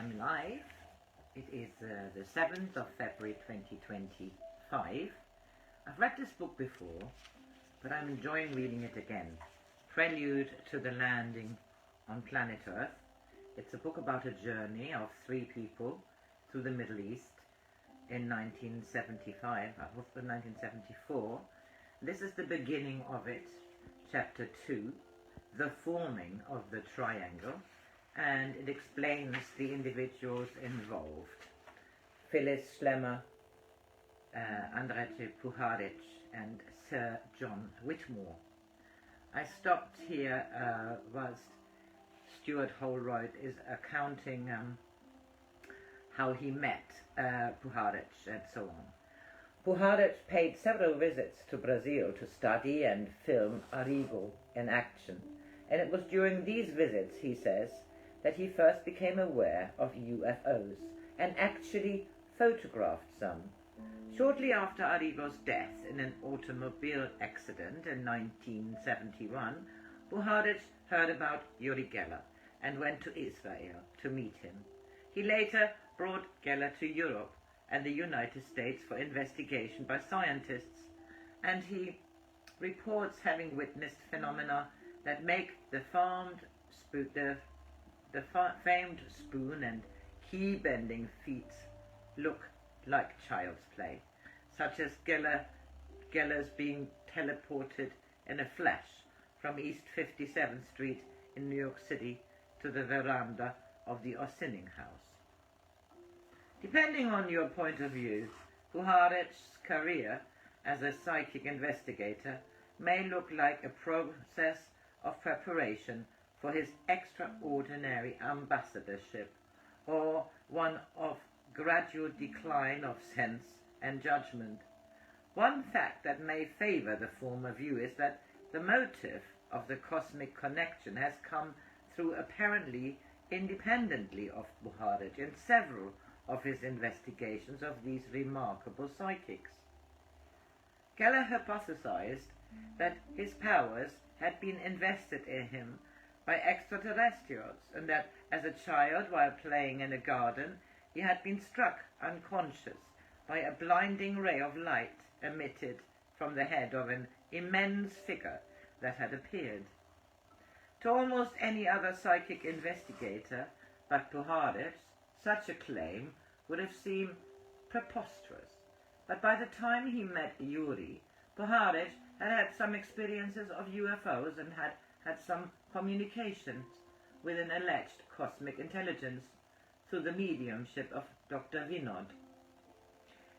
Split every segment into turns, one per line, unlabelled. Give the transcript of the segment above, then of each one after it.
I'm live. It is the 7th of February 2025. I've read this book before, but I'm enjoying reading it again. Prelude to the Landing on Planet Earth. It's a book about a journey of three people through the Middle East in 1975, 1974. This is the beginning of it, chapter 2, the forming of the triangle, and it explains the individuals involved. Phyllis Schlemmer, Andrija, Puharich, and Sir John Whitmore. I stopped here whilst Stuart Holroyd is accounting how he met Puharich and so on. Puharich paid several visits to Brazil to study and film Arrigo in action, and it was during these visits, he says, that he first became aware of UFOs and actually photographed some. Shortly after Arrigo's death in an automobile accident in 1971, Puharich heard about Uri Geller and went to Israel to meet him. He later brought Geller to Europe and the United States for investigation by scientists, and he reports having witnessed phenomena that make the famed spoon and key-bending feats look like child's play, such as Geller's being teleported in a flash from East 57th Street in New York City to the veranda of the Ossining House. Depending on your point of view, Puharich's career as a psychic investigator may look like a process of preparation for his extraordinary ambassadorship, or one of gradual decline of sense and judgment. One fact that may favor the former view is that the motive of the cosmic connection has come through apparently independently of Puharich in several of his investigations of these remarkable psychics. Geller hypothesized that his powers had been invested in him by extraterrestrials, and that as a child, while playing in a garden, he had been struck unconscious by a blinding ray of light emitted from the head of an immense figure that had appeared. To almost any other psychic investigator but Puharich, such a claim would have seemed preposterous, but by the time he met Yuri, Puharich had had some experiences of UFOs and had some communications with an alleged cosmic intelligence through the mediumship of Dr. Vinod.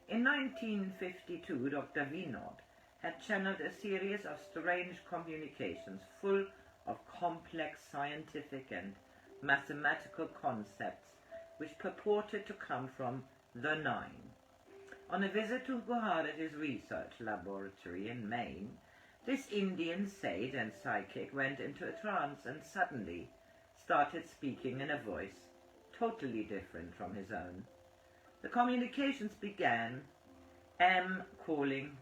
In 1952, Dr. Vinod had channeled a series of strange communications full of complex scientific and mathematical concepts which purported to come from the Nine. On a visit to Puharich's research laboratory in Maine, this Indian sage and psychic went into a trance and suddenly started speaking in a voice totally different from his own. The communications began, calling,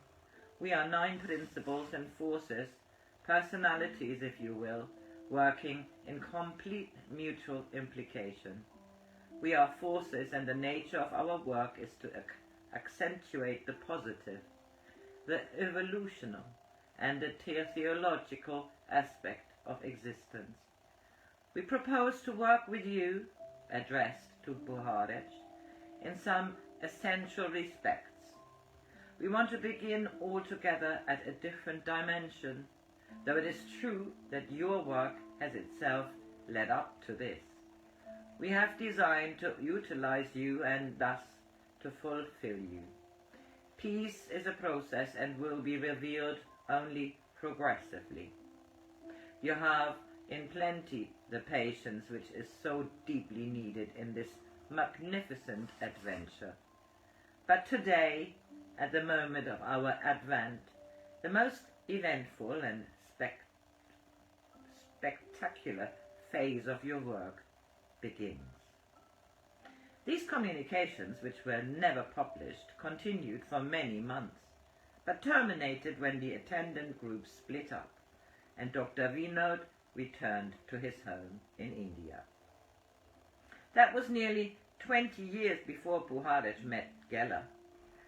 "We are 9 principles and forces, personalities if you will, working in complete mutual implication. We are forces, and the nature of our work is to accentuate the positive, the evolutional, and the theological aspect of existence. We propose to work with you," addressed to Puharich, "in some essential respects. We want to begin altogether at a different dimension, though it is true that your work has itself led up to this. We have designed to utilize you and thus to fulfill you. Peace is a process and will be revealed only progressively. You have in plenty the patience which is so deeply needed in this magnificent adventure. But today, at the moment of our advent, the most eventful and spectacular phase of your work begins." These communications, which were never published, continued for many months, but terminated when the attendant group split up and Dr. Vinod returned to his home in India. That was nearly 20 years before Puharich met Geller,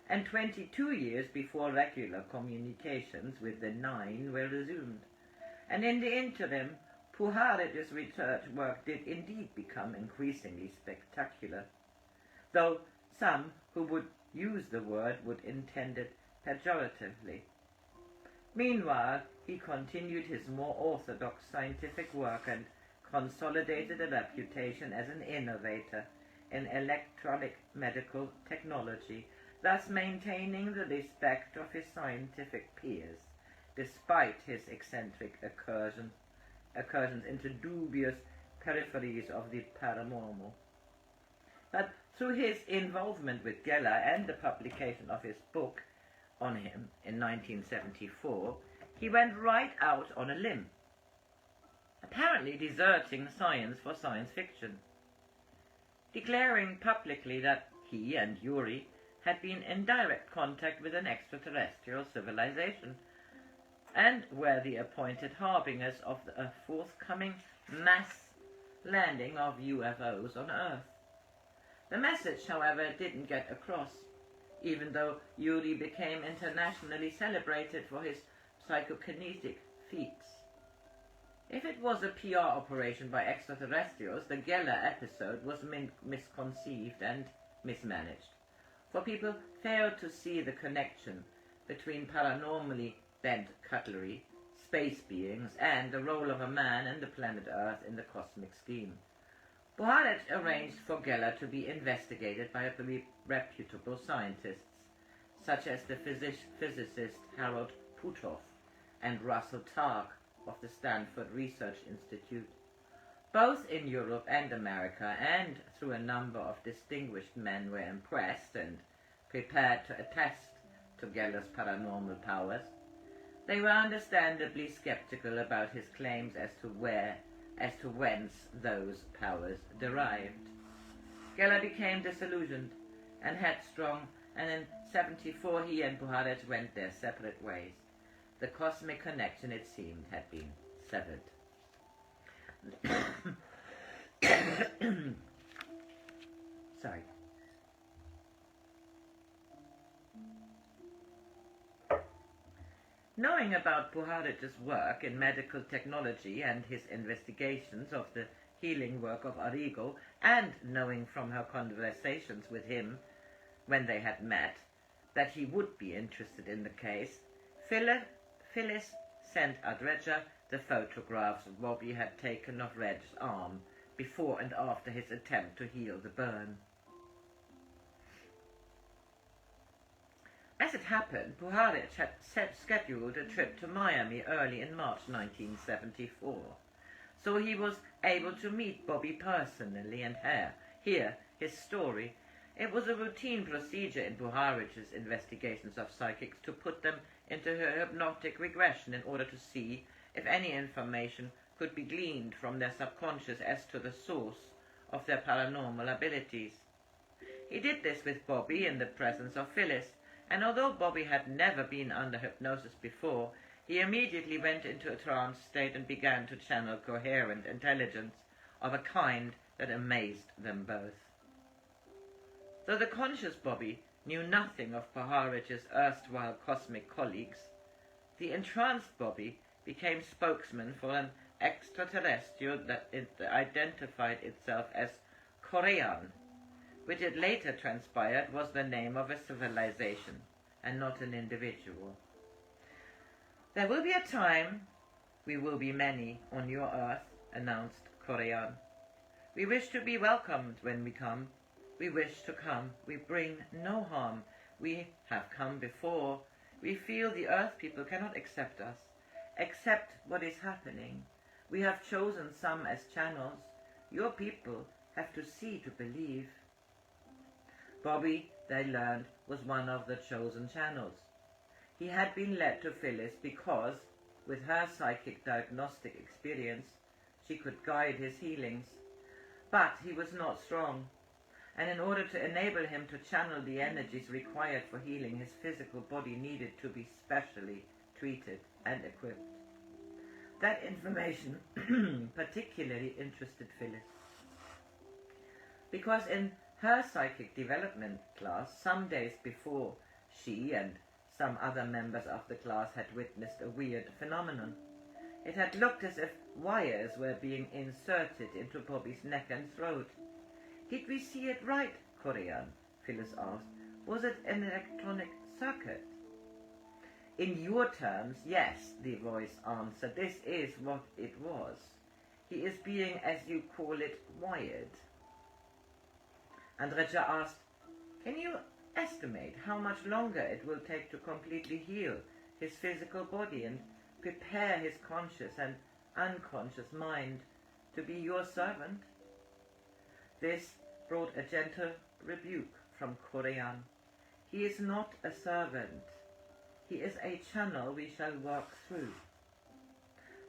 and 22 years before regular communications with the Nine were resumed. And in the interim, Puharich's research work did indeed become increasingly spectacular, though some who would use the word would intend it pejoratively. Meanwhile, he continued his more orthodox scientific work and consolidated a reputation as an innovator in electronic medical technology, thus maintaining the respect of his scientific peers, despite his eccentric incursions into dubious peripheries of the paranormal. But through his involvement with Geller and the publication of his book on him in 1974, he went right out on a limb, apparently deserting science for science fiction, declaring publicly that he and Yuri had been in direct contact with an extraterrestrial civilization and were the appointed harbingers of a forthcoming mass landing of UFOs on Earth. The message, however, didn't get across, even though Yuri became internationally celebrated for his psychokinetic feats. If it was a PR operation by extraterrestrials, the Geller episode was misconceived and mismanaged, for people failed to see the connection between paranormally bent cutlery, space beings, and the role of a man and the planet Earth in the cosmic scheme. Puharich arranged for Geller to be investigated by reputable scientists, such as the physicist Harold Puthoff and Russell Targ of the Stanford Research Institute. Both in Europe and America, and through a number of distinguished men, were impressed and prepared to attest to Geller's paranormal powers. They were understandably skeptical about his claims as to whence those powers derived. Geller became disillusioned and headstrong, and in 1974 he and Puharich went their separate ways. The cosmic connection, it seemed, had been severed. Sorry. Knowing about Puharich's work in medical technology and his investigations of the healing work of Arrigo, and knowing from her conversations with him when they had met that he would be interested in the case, Phyllis sent Andrija the photographs Bobby had taken of Reg's arm before and after his attempt to heal the burn. As it happened, Puharich had scheduled a trip to Miami early in March 1974, so he was able to meet Bobby personally and hear his story. It was a routine procedure in Puharich's investigations of psychics to put them into her hypnotic regression in order to see if any information could be gleaned from their subconscious as to the source of their paranormal abilities. He did this with Bobby in the presence of Phyllis, and although Bobby had never been under hypnosis before, he immediately went into a trance state and began to channel coherent intelligence of a kind that amazed them both. Though the conscious Bobby knew nothing of Puharich's erstwhile cosmic colleagues, the entranced Bobby became spokesman for an extraterrestrial that identified itself as Korean, which it later transpired was the name of a civilization and not an individual. "There will be a time we will be many on your earth," announced Korean. "We wish to be welcomed when we come. We wish to come. We bring no harm. We have come before. We feel the earth people cannot accept us, accept what is happening. We have chosen some as channels. Your people have to see to believe." Bobby, they learned, was one of the chosen channels. He had been led to Phyllis because, with her psychic diagnostic experience, she could guide his healings. But he was not strong, and in order to enable him to channel the energies required for healing, his physical body needed to be specially treated and equipped. That information particularly interested Phyllis. because in her psychic development class, some days before, she and some other members of the class had witnessed a weird phenomenon. It had looked as if wires were being inserted into Bobby's neck and throat. "Did we see it right, Korean?" Phyllis asked. "Was it an electronic circuit?" "In your terms, yes," the voice answered. "This is what it was. He is being, as you call it, wired." Andrija asked, "Can you estimate how much longer it will take to completely heal his physical body and prepare his conscious and unconscious mind to be your servant?" This brought a gentle rebuke from Korean. "He is not a servant. He is a channel we shall work through."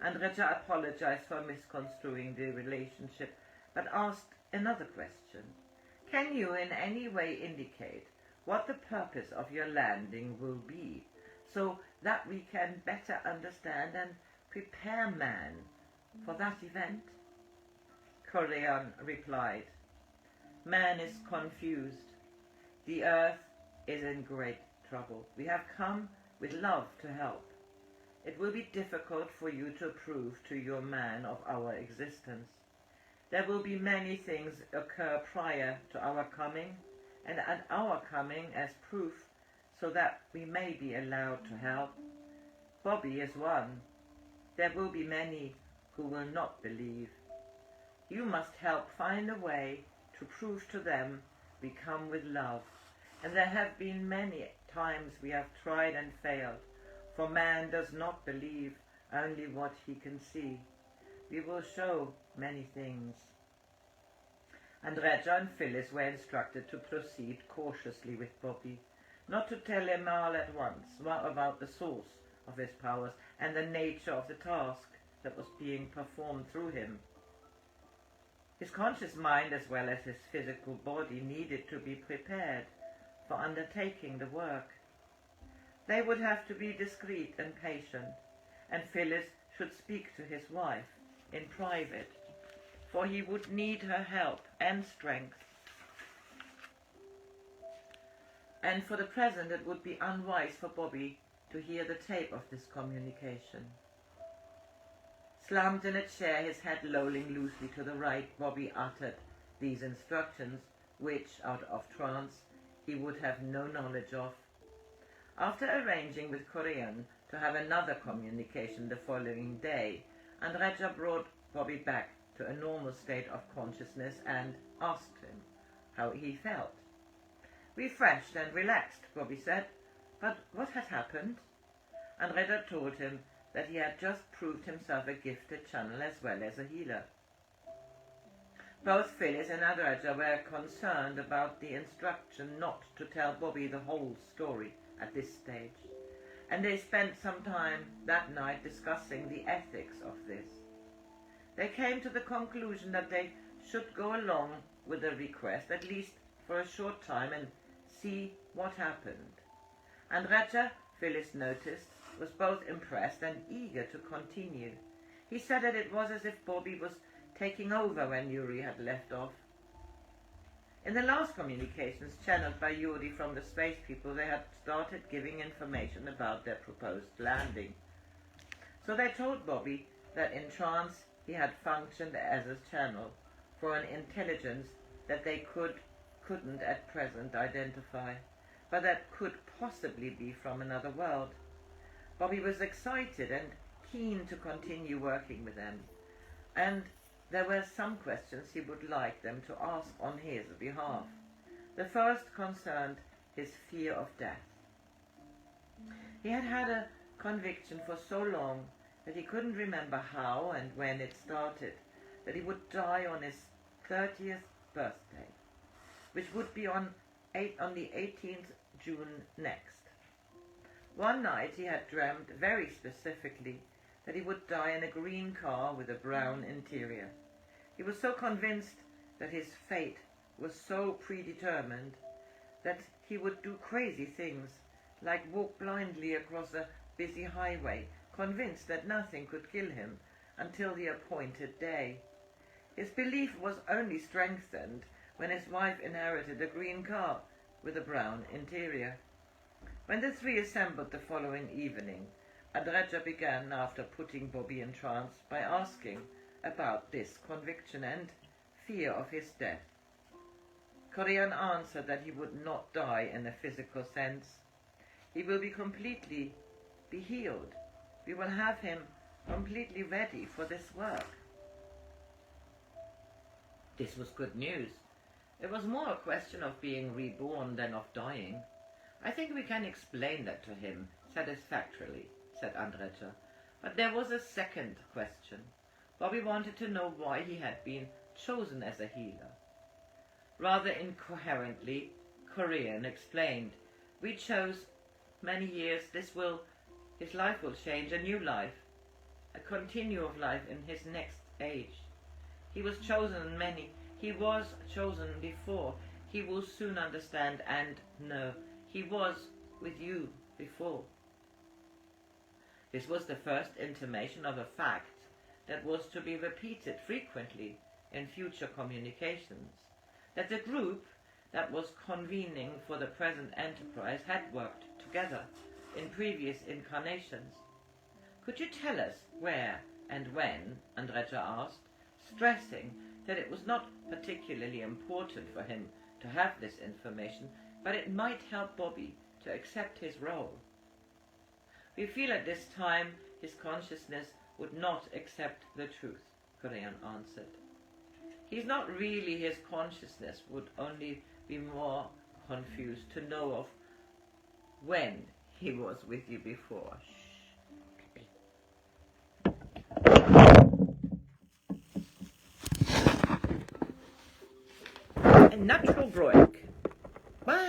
Andrija apologized for misconstruing the relationship, but asked another question. "Can you in any way indicate what the purpose of your landing will be, so that we can better understand and prepare man for that event?" Korean replied, "Man is confused. The earth is in great trouble. We have come with love to help. It will be difficult for you to prove to your man of our existence. There will be many things occur prior to our coming, and at our coming as proof, so that we may be allowed to help. Bobby is one. There will be many who will not believe. You must help find a way to prove to them we come with love. And there have been many times we have tried and failed, for man does not believe only what he can see. We will show many things." Andrija and Phyllis were instructed to proceed cautiously with Bobby, not to tell him all at once about the source of his powers and the nature of the task that was being performed through him. His conscious mind as well as his physical body needed to be prepared for undertaking the work. They would have to be discreet and patient, and Phyllis should speak to his wife in private, for he would need her help and strength. And for the present it would be unwise for Bobby to hear the tape of this communication. Slumped in a chair, his head lolling loosely to the right, Bobby uttered these instructions, which, out of trance, he would have no knowledge of. After arranging with Korean to have another communication the following day, Andrija brought Bobby back to a normal state of consciousness and asked him how he felt. "Refreshed and relaxed," Bobby said. "But what had happened?" Andrija told him that he had just proved himself a gifted channel as well as a healer. Both Phyllis and Andrija were concerned about the instruction not to tell Bobby the whole story at this stage, and they spent some time that night discussing the ethics of this. They came to the conclusion that they should go along with the request, at least for a short time, and see what happened. Andrija, Phyllis noticed, was both impressed and eager to continue. He said that it was as if Bobby was taking over when Yuri had left off. In the last communications channeled by Yuri from the space people, they had started giving information about their proposed landing. So they told Bobby that in trance he had functioned as a channel for an intelligence that they couldn't at present identify, but that could possibly be from another world. Bobby was excited and keen to continue working with them, and there were some questions he would like them to ask on his behalf. The first concerned his fear of death. He had had a conviction for so long that he couldn't remember how and when it started, that he would die on his 30th birthday, which would be on the 18th June next. One night he had dreamt very specifically that he would die in a green car with a brown interior. He was so convinced that his fate was so predetermined that he would do crazy things, like walk blindly across a busy highway, convinced that nothing could kill him until the appointed day. His belief was only strengthened when his wife inherited a green car with a brown interior. When the three assembled the following evening, Andrija began, after putting Bobby in trance, by asking about this conviction and fear of his death. Korean answered that he would not die in a physical sense. He will be healed. We will have him completely ready for this work. This was good news. It was more a question of being reborn than of dying. I think we can explain that to him satisfactorily, said Andrija. But there was a second question. Bobby wanted to know why he had been chosen as a healer. Rather incoherently, Korean explained, "We chose many years. His life will change, a new life, a continue of life in his next age. He was chosen before. He will soon understand and know. He was with you before." This was the first intimation of a fact that was to be repeated frequently in future communications, that the group that was convening for the present enterprise had worked together in previous incarnations. "Could you tell us where and when?" Andrija asked, stressing that it was not particularly important for him to have this information, but it might help Bobby to accept his role. "We feel at this time his consciousness would not accept the truth," Korean answered. "He's not really his consciousness, would only be more confused to know of when he was with you before." A natural break. Bye.